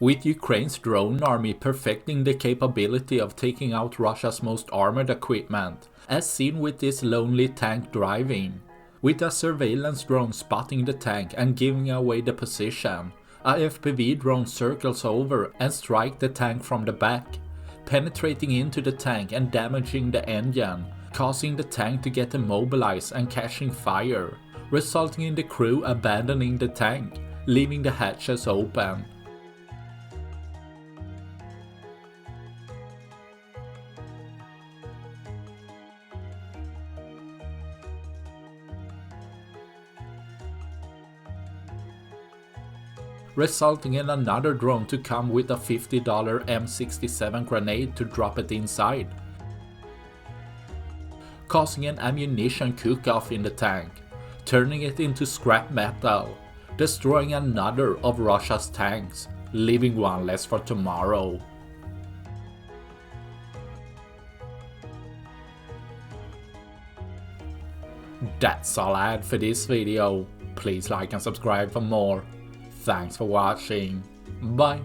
with Ukraine's drone army perfecting the capability of taking out Russia's most armored equipment, as seen with this lonely tank driving. With a surveillance drone spotting the tank and giving away the position, a FPV drone circles over and strikes the tank from the back, penetrating into the tank and damaging the engine, causing the tank to get immobilized and catching fire, resulting in the crew abandoning the tank, leaving the hatches open. Resulting in another drone to come with a $50 M67 grenade to drop it inside, causing an ammunition cook-off in the tank, turning it into scrap metal, destroying another of Russia's tanks, leaving one less for tomorrow. That's all I had for this video. Please like and subscribe for more. Thanks for watching. Bye.